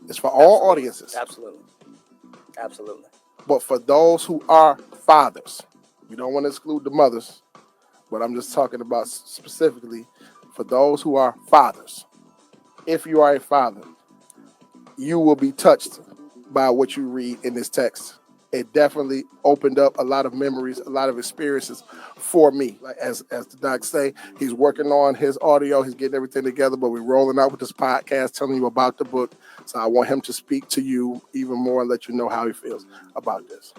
It's for all audiences. Absolutely. Absolutely. But for those who are fathers, we don't want to exclude the mothers, but I'm just talking about specifically for those who are fathers. If you are a father, you will be touched by what you read in this text. It definitely opened up a lot of memories, a lot of experiences for me. Like as the doc say, he's working on his audio, he's getting everything together, but we're rolling out with this podcast, telling you about the book. So I want him to speak to you even more and let you know how he feels about this.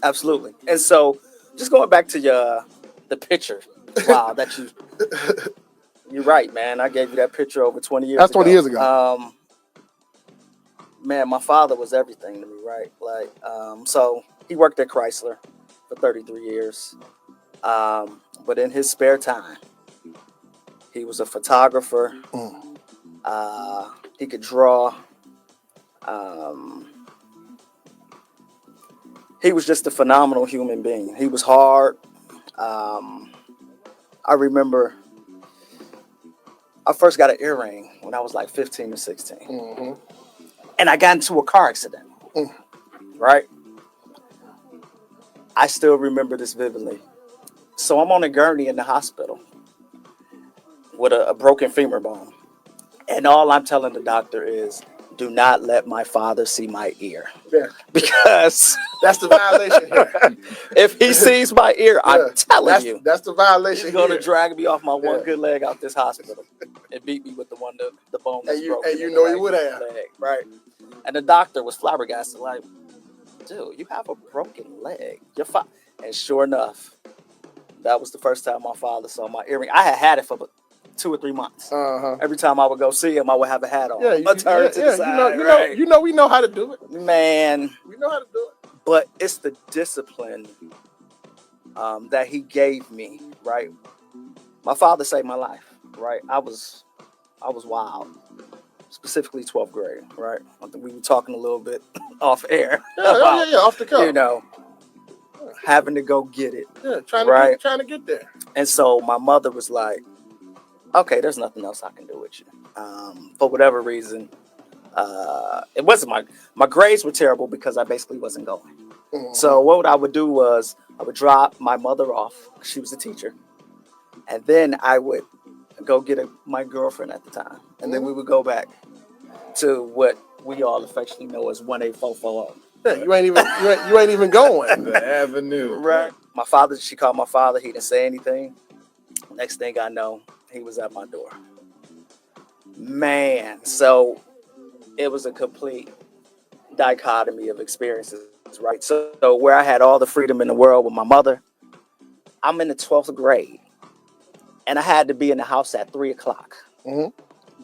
Absolutely. And so, just going back to the picture, wow, that you're right, man. I gave you that picture over 20 years That's ago. 20 years ago. Man, my father was everything to me, right? Like, so he worked at Chrysler for 33 years. But in his spare time, he was a photographer. He could draw. He was just a phenomenal human being. He was hard. I remember I first got an earring when I was like 15 or 16. Mm-hmm. And I got into a car accident. Right? I still remember this vividly. So I'm on a gurney in the hospital with a broken femur bone. And all I'm telling the doctor is, do not let my father see my ear. Yeah. Because that's the violation here. If he sees my ear, I'm telling you. That's the violation. He's going to drag me off my one good leg out this hospital and beat me with the bone that's broken. And you know he would have. Leg, right? And the doctor was flabbergasted, like, dude, you have a broken leg. And sure enough, that was the first time my father saw my earring. I had it for 2 or 3 months. Every time I would go see him, I would have a hat on. Yeah, turn to the side. You know, we know how to do it. Man. We know how to do it. But it's the discipline that he gave me, right? My father saved my life, right? I was wild. Specifically 12th grade, right? I think we were talking a little bit off air. About, off the cuff. You know, having to go get it. Yeah, trying to get there. And so my mother was like, okay, there's nothing else I can do with you. For whatever reason, it wasn't my grades were terrible because I basically wasn't going. Mm-hmm. So what I would do was I would drop my mother off. She was a teacher. And then I would go get my girlfriend at the time. And then we would go back to what we all affectionately know as 18440. Yeah, you ain't even going. The avenue. Right. She called my father. He didn't say anything. Next thing I know, he was at my door. Man, so it was a complete dichotomy of experiences, right? So where I had all the freedom in the world with my mother, I'm in the 12th grade. And I had to be in the house at 3 o'clock. Mm-hmm.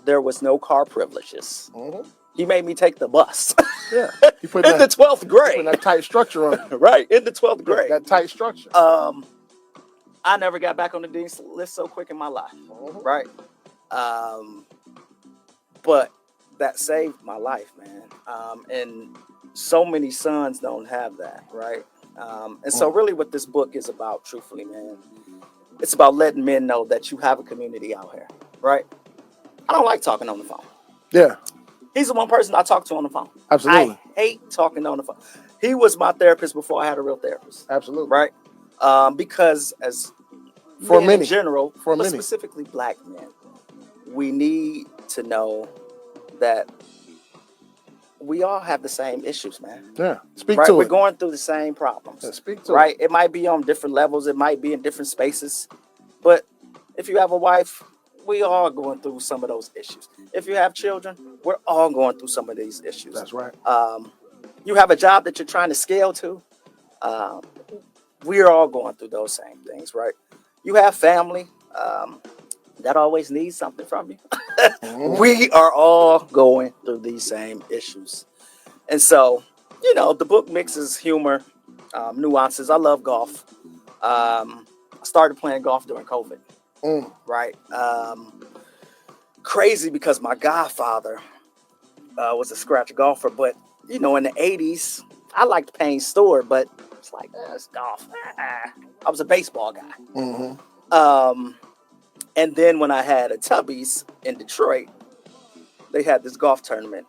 There was no car privileges. Mm-hmm. He made me take the bus. Yeah. He put in the 12th grade. Put that tight structure on it. Right, in the 12th grade. That tight structure. I never got back on the dean's list so quick in my life. Mm-hmm. Right? But that saved my life, man. And so many sons don't have that, right? And so really what this book is about, truthfully, man, it's about letting men know that you have a community out here, right? I don't like talking on the phone. Yeah. He's the one person I talk to on the phone. Absolutely. I hate talking on the phone. He was my therapist before I had a real therapist. Absolutely. Right? Because as for men many in general, for but many. Specifically black men, we need to know that we all have the same issues, man. Yeah. Speak right? to We're it. We're going through the same problems. Yeah, speak to right? it. It might be on different levels. It might be in different spaces. But if you have a wife, we all going through some of those issues. If you have children, we're all going through some of these issues. That's right. You have a job that you're trying to scale to. We're all going through those same things, right? You have family that always needs something from you. Mm-hmm. We are all going through these same issues. And so, you know, the book mixes humor, nuances. I love golf. I started playing golf during COVID. Right. Crazy because my godfather was a scratch golfer, but you know, in the 80s, I liked Payne Stewart, but it's like, it's golf. I was a baseball guy. Mm-hmm. And then when I had a Tubby's in Detroit, they had this golf tournament.